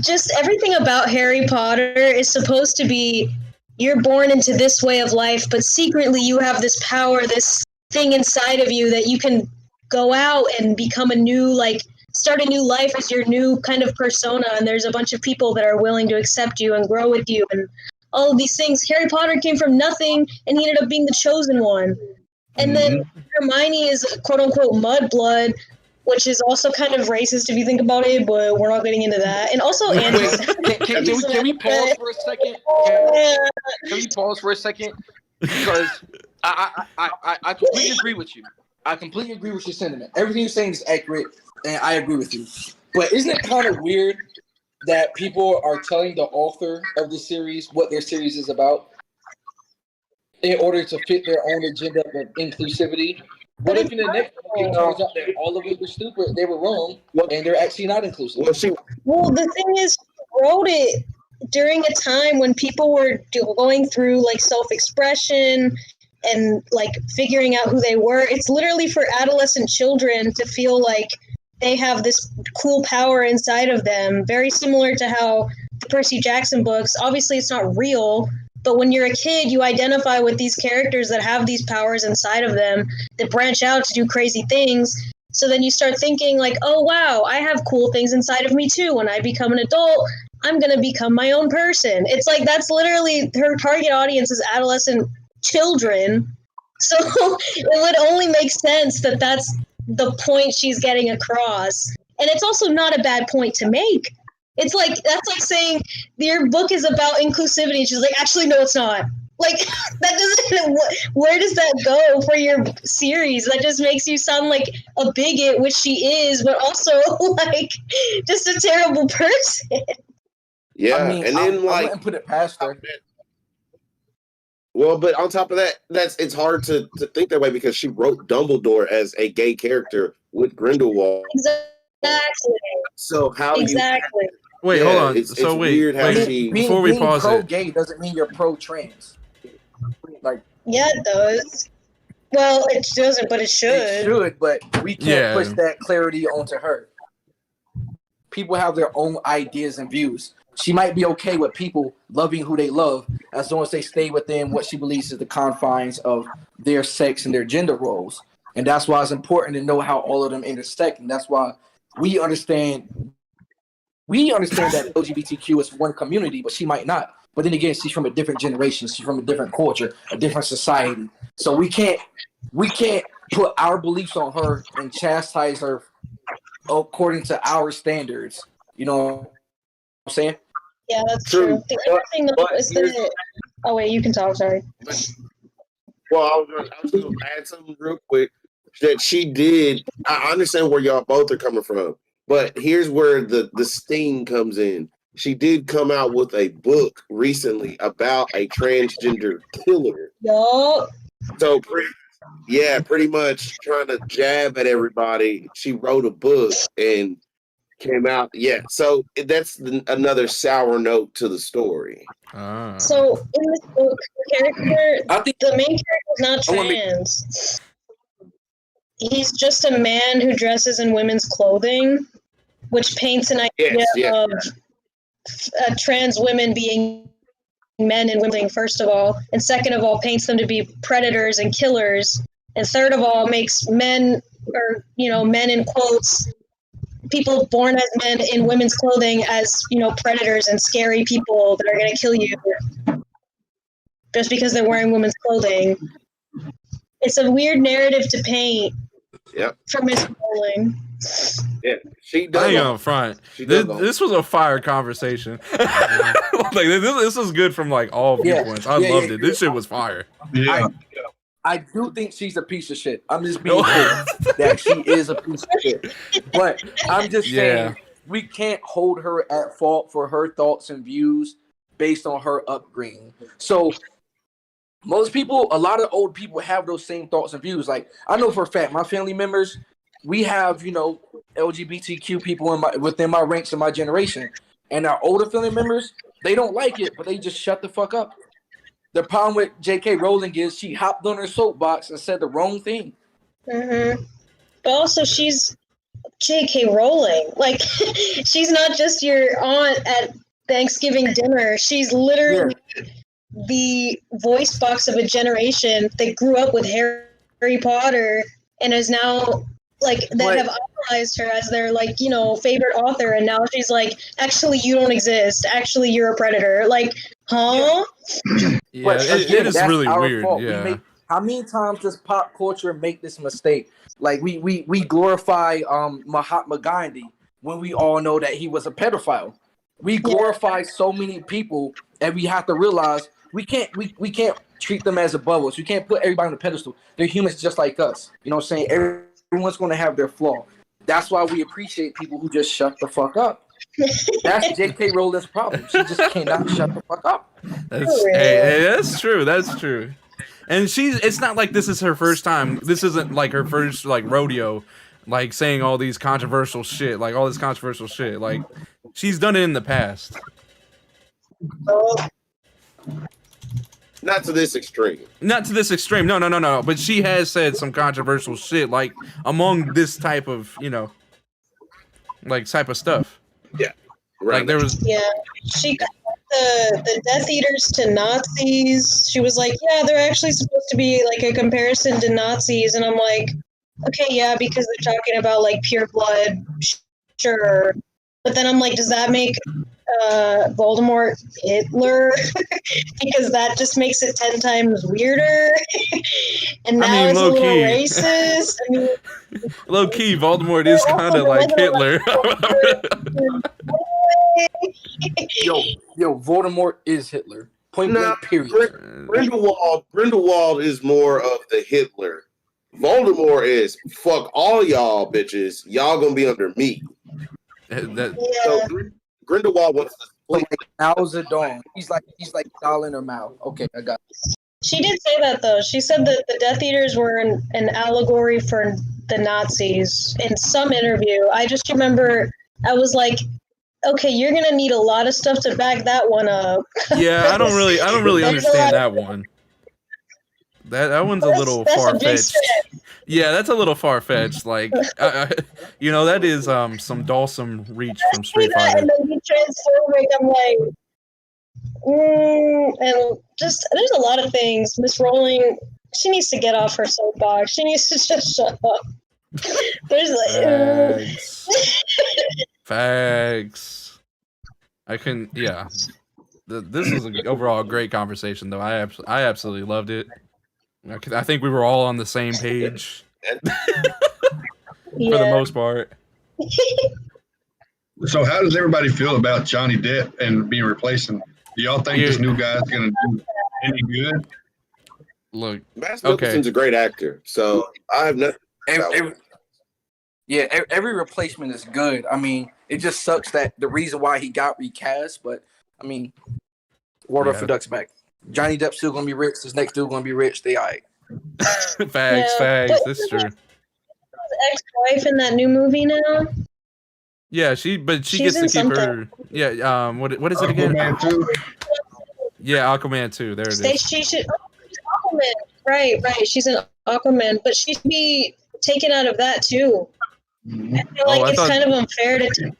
just everything about Harry Potter is supposed to be you're born into this way of life, but secretly you have this power, this thing inside of you that you can go out and become a new, like, start a new life as your new kind of persona. And there's a bunch of people that are willing to accept you and grow with you and all of these things. Harry Potter came from nothing and he ended up being the chosen one. And then Hermione is quote unquote mudblood, which is also kind of racist if you think about it, but we're not getting into that. And also, Can we pause for a second? Can we pause for a second? Because I completely agree with you. I completely agree with your sentiment. Everything you're saying is accurate, and I agree with you. But isn't it kind of weird that people are telling the author of the series what their series is about in order to fit their own agenda of inclusivity? What if in the next book it turns out that all of it was stupid, they were wrong, and they're actually not inclusive? Well, the thing is, she wrote it during a time when people were going through like self-expression and like figuring out who they were. It's literally for adolescent children to feel like they have this cool power inside of them, very similar to how the Percy Jackson books, obviously it's not real, but when you're a kid, you identify with these characters that have these powers inside of them that branch out to do crazy things. So then you start thinking like, oh, wow, I have cool things inside of me too. When I become an adult, I'm going to become my own person. It's like that's literally her target audience is adolescent children. So it would only make sense that that's the point she's getting across. And it's also not a bad point to make. It's like, that's like saying your book is about inclusivity. And she's like, actually, no, it's not. Like, that doesn't, where does that go for your series? That just makes you sound like a bigot, which she is, but also like just a terrible person. Yeah, I mean, and then I wouldn't put it past her. Well, but on top of that, it's hard to think that way because she wrote Dumbledore as a gay character with Grindelwald. Exactly. So how exactly. Wait, hold on. It's So weird how before we being pause pro-gay doesn't mean you're pro-trans. Like, yeah, it does. Well, it doesn't, but it should. It should, but we can't push that clarity onto her. People have their own ideas and views. She might be okay with people loving who they love as long as they stay within what she believes is the confines of their sex and their gender roles. And that's why it's important to know how all of them intersect. And that's why we understand that LGBTQ is one community, but she might not. But then again, she's from a different generation. She's from a different culture, a different society. So we can't put our beliefs on her and chastise her according to our standards. You know what I'm saying? Yeah, that's true. The other thing though is that. Oh wait, you can talk. Sorry. Well, I was going to add something real quick that she did. I understand where y'all both are coming from, but here's where the sting comes in. She did come out with a book recently about a transgender killer. Yup. So, pretty much trying to jab at everybody. She wrote a book and came out. Yeah, so that's another sour note to the story. So in this book, the main character is not trans. He's just a man who dresses in women's clothing, which paints an idea of trans women being men and women, first of all, and second of all, paints them to be predators and killers, and third of all, makes men, or men in quotes, people born as men in women's clothing as predators and scary people that are going to kill you just because they're wearing women's clothing. It's a weird narrative to paint. Yep. For Miss Rowling. Yeah, she does. Hang on front. This was a fire conversation. Like this was good from like all viewpoints. I loved it. This shit was fire. Yeah. I do think she's a piece of shit. I'm just being clear that she is a piece of shit. But I'm just saying we can't hold her at fault for her thoughts and views based on her upbringing. So most people, a lot of old people have those same thoughts and views. Like I know for a fact, my family members, we have, LGBTQ people within my ranks in my generation. And our older family members, they don't like it, but they just shut the fuck up. The problem with J.K. Rowling is she hopped on her soapbox and said the wrong thing. Mm-hmm. But also she's J.K. Rowling. Like, she's not just your aunt at Thanksgiving dinner. She's literally the voice box of a generation that grew up with Harry Potter and is now like that have idolized her as their like favorite author, and now she's like, actually you don't exist, actually you're a predator. Like, huh? Yeah, it is really weird. Fault. Yeah. How many times does pop culture make this mistake? Like we glorify Mahatma Gandhi when we all know that he was a pedophile. We glorify so many people, and we have to realize we can't treat them as above us. We can't put everybody on a pedestal. They're humans just like us. You know what I'm saying? Everyone's going to have their flaw. That's why we appreciate people who just shut the fuck up. That's J.K. Rowling's problem. She just cannot shut the fuck up. That's true. That's true. And it's not like this is her first time. This isn't like her first like rodeo, like saying all these controversial shit, like all this controversial shit. Like, she's done it in the past. Not to this extreme. Not to this extreme. No. But she has said some controversial shit, like among this type of, like type of stuff. Yeah. Right. Like there was. Yeah. She got the Death Eaters to Nazis. She was like, yeah, they're actually supposed to be like a comparison to Nazis, and I'm like, okay, yeah, because they're talking about like pure blood, sure. But then I'm like, does that make Voldemort Hitler? Because that just makes it 10 times weirder. And now it's a little racist. I mean, low key, Voldemort is kind of like Hitler. Yo, Voldemort is Hitler. Point blank, period. Grindelwald is more of the Hitler. Voldemort is fuck all y'all bitches. Y'all gonna be under me. So Grindelwald wants to play Mau's a dawn. He's like Stalin or Mao. Okay, I got it. She did say that though. She said that the Death Eaters were an allegory for the Nazis in some interview. I just remember I was like, okay, you're gonna need a lot of stuff to back that one up. Yeah, I don't really understand that one. That one's a little far fetched. Yeah, that's a little far fetched. Like, that is some Dawson reach from Street Fighter. And then he transphobic. I'm like, and just there's a lot of things. Miss Rowling, she needs to get off her soapbox. She needs to just shut up. There's like Facts. I can, yeah. This was an overall great conversation, though. I absolutely loved it. I think we were all on the same page for the most part. So, how does everybody feel about Johnny Depp and being replaced? Do y'all think this new guy's going to do any good? Look, Mads Mikkelsen's a great actor, so I have nothing. Every replacement is good. I mean, it just sucks that the reason why he got recast, but I mean, water off the duck's back. Johnny Depp's still gonna be rich. This next dude gonna be rich. They all right. Facts. That's true. Ex-wife in that new movie now. Yeah, she gets to keep her. Yeah. What is it again? Aquaman 2. Yeah, Aquaman 2. There it is. She should. Aquaman. Right. She's an Aquaman, but she should be taken out of that too. Mm-hmm. I feel like it's kind of unfair to take Johnny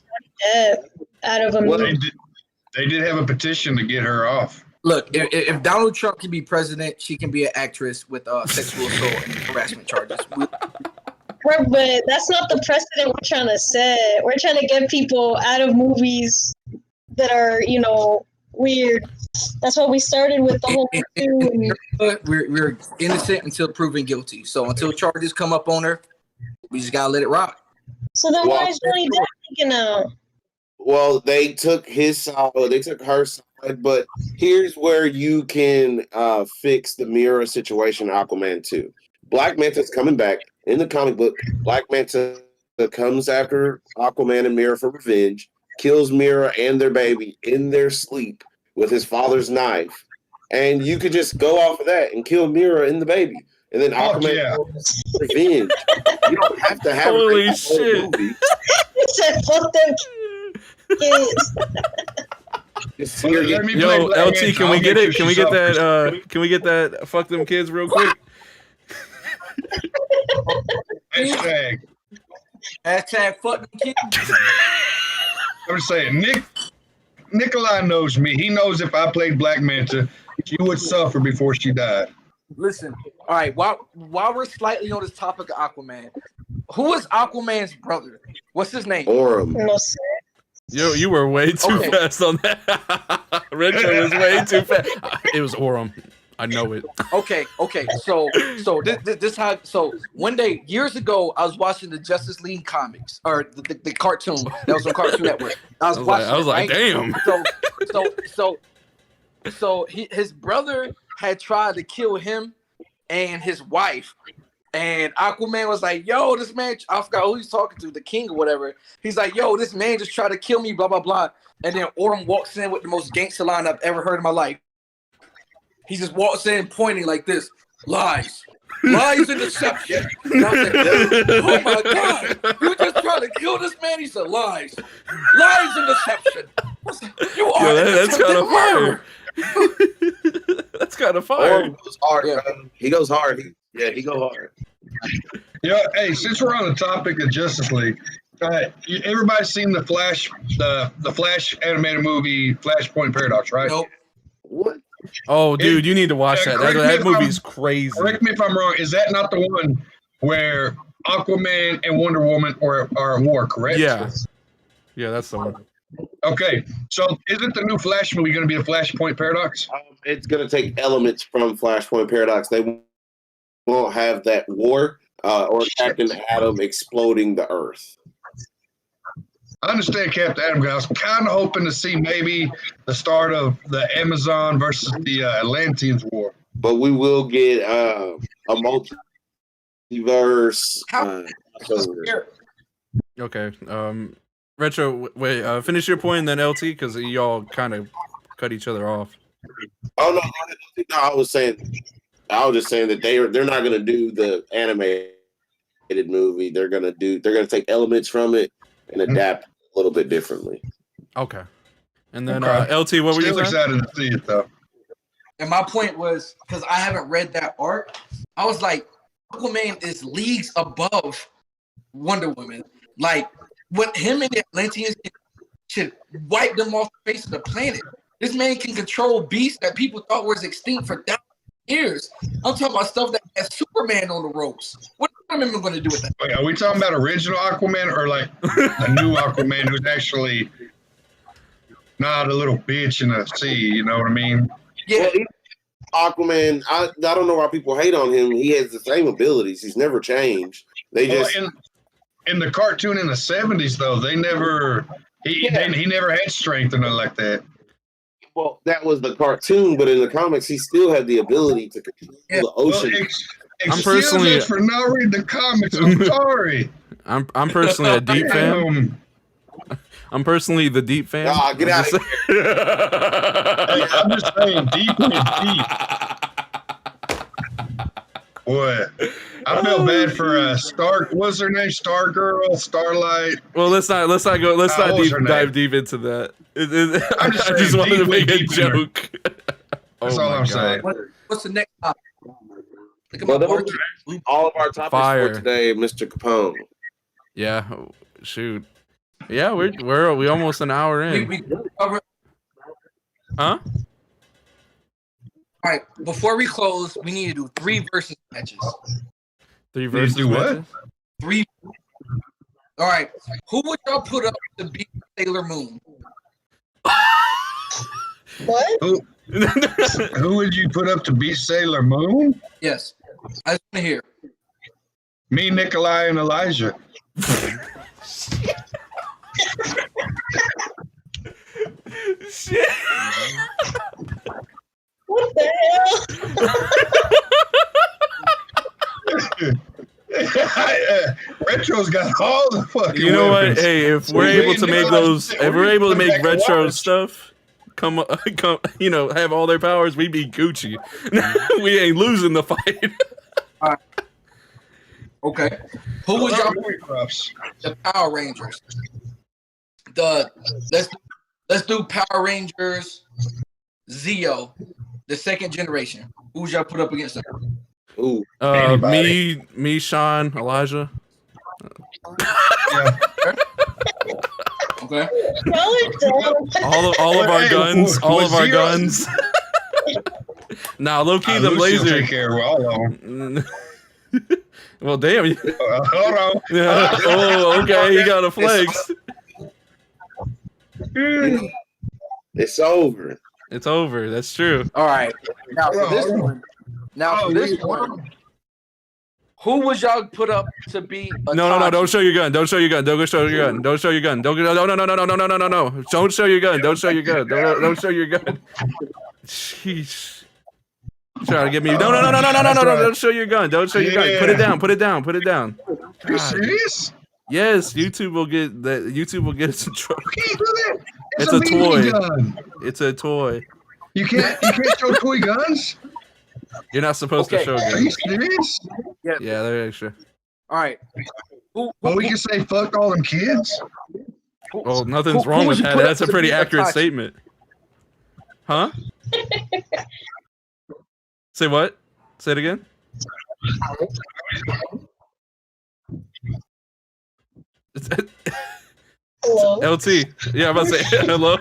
Depp out of a movie. They did have a petition to get her off. Look, if Donald Trump can be president, she can be an actress with sexual assault and harassment charges. But that's not the precedent we're trying to set. We're trying to get people out of movies that are, weird. That's what we started with the whole thing. We're innocent until proven guilty. So until charges come up on her, we just gotta let it rock. So then why is Johnny Depp taken out? Well, they took his side, they took her side, but here's where you can fix the Mira situation in Aquaman 2. Black Manta's coming back. In the comic book, Black Manta comes after Aquaman and Mira for revenge, kills Mira and their baby in their sleep with his father's knife. And you could just go off of that and kill Mira and the baby. And then Aquaman revenge. You don't have to have holy shit. Movie. He said, fuck them kids. Yo, LT, can we get it? Can we get that? Can we get that? Fuck them kids, real quick. Hashtag. Hashtag fuck them kids. I'm just saying, Nikolai knows me. He knows if I played Black Manta, she would suffer before she died. Listen, all right. While we're slightly on this topic of Aquaman, who is Aquaman's brother? What's his name? Orum. No, sir. You were way too Okay. fast on that. Retro was way too fast. It was Orum. I know it. Okay. So this how. So one day years ago, I was watching the Justice League comics or the cartoon that was on Cartoon Network. I was watching. Like, damn. So his brother had tried to kill him and his wife. And Aquaman was like, yo, this man, I forgot who he's talking to, the king or whatever. He's like, yo, this man just tried to kill me, blah, blah, blah. And then Orum walks in with the most gangster line I've ever heard in my life. He just walks in pointing like this, lies and deception. And I was like, oh my God, you just tried to kill this man? He said, lies and deception. I was like, you are That's kind of fire. That's kind of fire. Orum goes hard. Yeah. Man. He goes hard. He go hard. Yeah, hey, since we're on the topic of Justice League, everybody's seen the Flash animated movie, Flashpoint Paradox, right? Nope. What? Oh, dude, you need to watch that. That movie's crazy. Correct me if I'm wrong. Is that not the one where Aquaman and Wonder Woman are at war, correct? Yeah, that's the one. Okay, so isn't the new Flash movie going to be the Flashpoint Paradox? It's going to take elements from Flashpoint Paradox. They won't have that war or Captain Atom exploding the Earth. I understand Captain Atom. I was kind of hoping to see maybe the start of the Amazon versus the Atlanteans war. But we will get a multiverse. Okay. Retro, wait. Finish your point, and then LT, because y'all kind of cut each other off. Oh no! I was just saying that they're not going to do the animated movie. They're going to take elements from it and adapt a little bit differently. Okay. And then Okay. LT, what were you Still saying? excited to see it though. And my point was, because I haven't read that arc, I was like, Aquaman is leagues above Wonder Woman. Like, what him and the Atlanteans should wipe them off the face of the planet. This man can control beasts that people thought was extinct for thousands of years. I'm talking about stuff that has Superman on the ropes. What are the going to do with that? Wait, are we talking about original Aquaman or like the new Aquaman who's actually not a little bitch in the sea? You know what I mean? Yeah. Well, Aquaman, I don't know why people hate on him. He has the same abilities. He's never changed. They just in the cartoon in the 70s though, he never had strength or nothing like that. well, that was the cartoon, but in the comics, he still had the ability to control the ocean. Well, I'm personally for not reading the comics. I'm sorry. I'm personally a deep fan. I'm personally the deep fan. Nah, get out of here. Hey, I'm just saying, deep is deep. Boy, I feel bad for what's her name? Stargirl, Starlight. Well, let's not dive deep into that. I just wanted to make a joke. That's all I'm saying. What's the next topic? Look at Well, my those board. are all of our topics Fire. for today, Mr. Capone. Yeah, shoot. Yeah, we almost an hour in. We cover. Huh? All right. Before we close, we need to do 3 versus matches. 3 versus do what? matches? 3. All right. Who would y'all put up to beat Sailor Moon? What? Who would you put up to beat Sailor Moon? Yes. I just want to hear. Me, Nikolai, and Elijah. Shit. What the hell? Retro's got all the fucking. You know what? weapons. Hey, if we're able to make retro stuff, come, you know, have all their powers, we be Gucci. We ain't losing the fight. Okay. Who would y'all movie props? the Power Rangers? Let's do Power Rangers Zeo, the second generation. Who would y'all put up against them? Ooh. Me, Sean, Elijah. Yeah. Okay. No, it don't. All of our Hey, guns. All with of our zero- guns. Nah, low key, the Lucy will laser. take care of all of them. Well, damn. Hold on. Oh, okay. He got a flex. It's over. It's over. That's true. All right. Now for this Hold on. one. Now for this one. Who would y'all put up to be a No. Don't show your gun. Don't show your gun. Don't show your gun. Don't show your gun. Don't no. Don't show your gun. Don't show your gun. Don't show your gun. Sheesh. Trying to get me. No. Don't show your gun. Don't show your gun. Put it down. Put it down. Put it down. Are you serious? Yes, YouTube will get that. YouTube will get us in trouble. You can't do that. It's a BB toy. gun. It's a toy. You can't show toy guns? You're not supposed to show Are you guns. serious? Yeah, they're extra. All right. Well, we can say fuck all them kids. Well, nothing's who wrong would with you that. put up That's a to pretty be accurate Itachi? statement. Huh? Say what? Say it again. Hello. LT. Yeah, I'm about to say hello.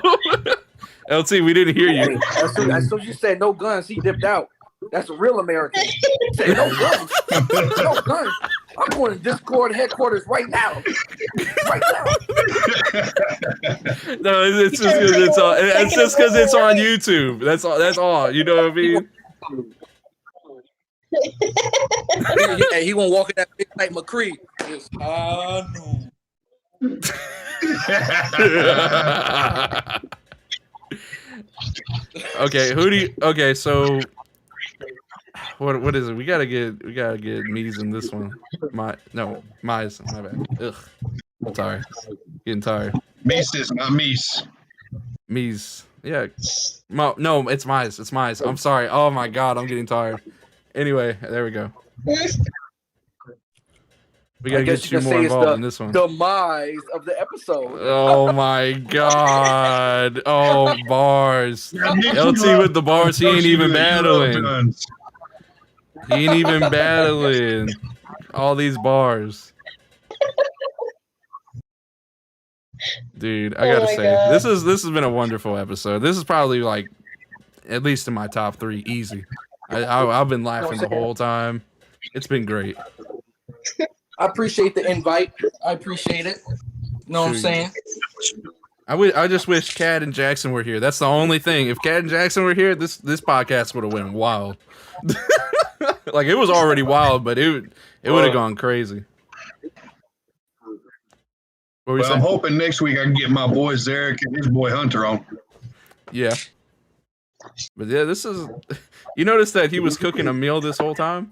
LT, we didn't hear you. As soon as you said no guns, he dipped out. That's a real American. He said no guns. No guns. I'm going to Discord headquarters right now. Right now. No, it's just because it's all. It's just because it's on YouTube. That's all. That's all. You know what I mean? He won't walk in that big like McCree. It's no. Okay, who do you? Okay, so what is it? We gotta get Mies in this one. Mies. My bad. Ugh, I'm tired. Getting tired. Mies is not Mies. Mies. Yeah. No, it's Mies. It's Mies. I'm sorry. Oh my god, I'm getting tired. Anyway, there we go. We gotta get you more involved in this one. Demise of the episode. Oh my god. Oh, bars. LT with the bars, he ain't even battling. He ain't even battling. All these bars. Dude, I gotta say, God. this has been a wonderful episode. This is probably like at least in my top 3, easy. I've been laughing the whole time. It's been great. I appreciate the invite. I appreciate it. Know what I'm saying? I just wish Cad and Jackson were here. That's the only thing. If Cad and Jackson were here, this podcast would have went wild. Like it was already wild, but it would have gone crazy. What were you Well, I'm saying? hoping next week I can get my boy Zarek and his boy Hunter on. Yeah. But yeah, this is. You noticed that he was cooking a meal this whole time?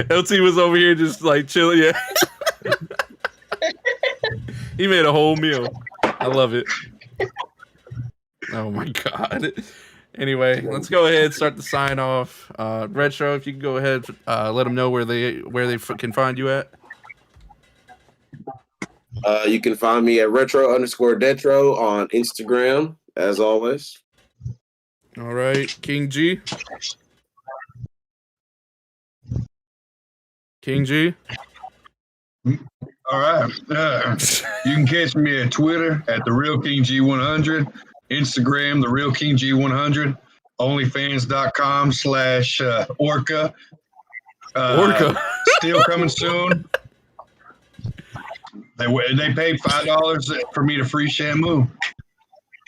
LT was over here just like chilling. Yeah. He made a whole meal. I love it. Oh my god. Anyway, let's go ahead and start the sign off. Retro, if you can go ahead, let them know where they can find you at. You can find me at retro_detro on Instagram, as always. All right, King G. King G. All right. You can catch me at Twitter at TheRealKingG100, Instagram TheRealKingG100, OnlyFans.com/Orca. Orca. Still coming soon. They paid $5 for me to free shampoo.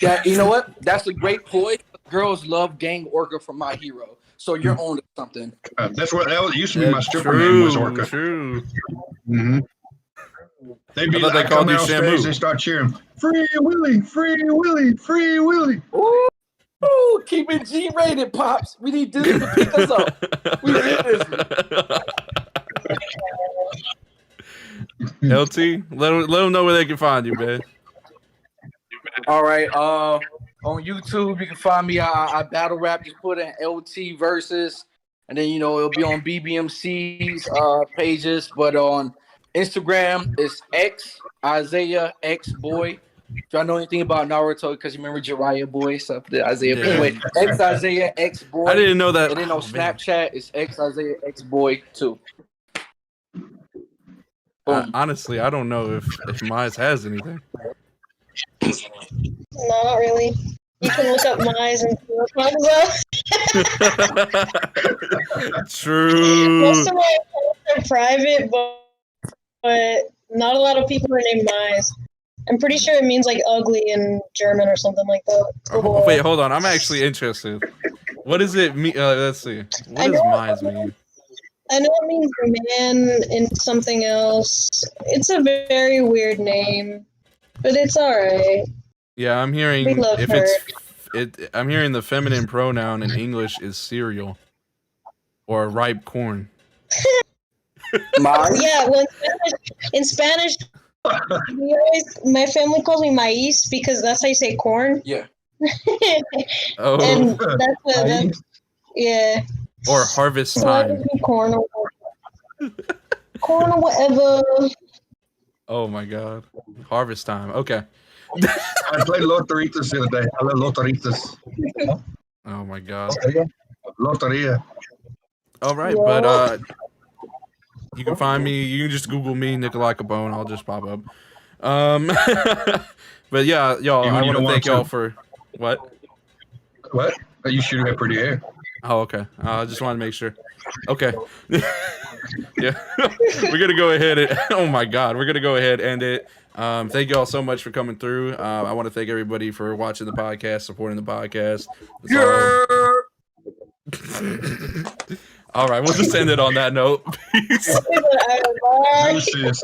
Yeah, you know what? That's a great ploy. Girls love Gang Orca from My Hero. So you're on to something. That's what that used to be. My stripper name was Orca. True. Mm-hmm. They'd be I thought they like, called come you out Shamu. stage, they start cheering, "Free Willy, Free Willy, Free Willy." Ooh, keep it G-rated, Pops. We need Disney to pick us up. We need Disney. LT, let them know where they can find you, man. All right. On YouTube, you can find me. I battle rap. Just put in LT versus, and then it'll be on BBMC's pages. But on Instagram, it's X Isaiah X Boy. If y'all know anything about Naruto, because you remember Jiraiya Boy, so the Isaiah. Yeah. Anyway, X Isaiah X Boy. I didn't know that. And then on Oh, man. Snapchat, it's X Isaiah X Boy 2. Boom. Honestly, I don't know if Mies has anything. No, not really. You can look up Mies and see what comes up. True. Most of my accounts are private, but not a lot of people are named Mies. I'm pretty sure it means like ugly in German or something like that. Oh, wait, hold on. I'm actually interested. What does it mean? Let's see. What does Mies mean? I know it means man and something else. It's a very weird name, but it's alright. Yeah, I'm hearing We love if her. I'm hearing the feminine pronoun in English is cereal or ripe corn. Mars? Yeah, well, in Spanish, my family calls me maíz because that's how you say corn. Yeah. Oh, And that's yeah. or harvest So I time. just do corn or whatever. Oh my god, harvest time. Okay. I played Loteritas the other day. I love Loteritas. Oh my god. Loteria. All right, but you can find me. You can just Google me, Nikolai Capone. I'll just pop up. But yeah, y'all. You I want to don't thank want y'all to. for what? What? You should have pretty hair. Oh, okay. I just wanted to make sure. Okay. Yeah. We're gonna go ahead and oh my god, we're gonna go ahead and end it. Thank y'all so much for coming through. I want to thank everybody for watching the podcast, supporting the podcast. All right, we'll just end it on that note. Peace. Bye. Deuces.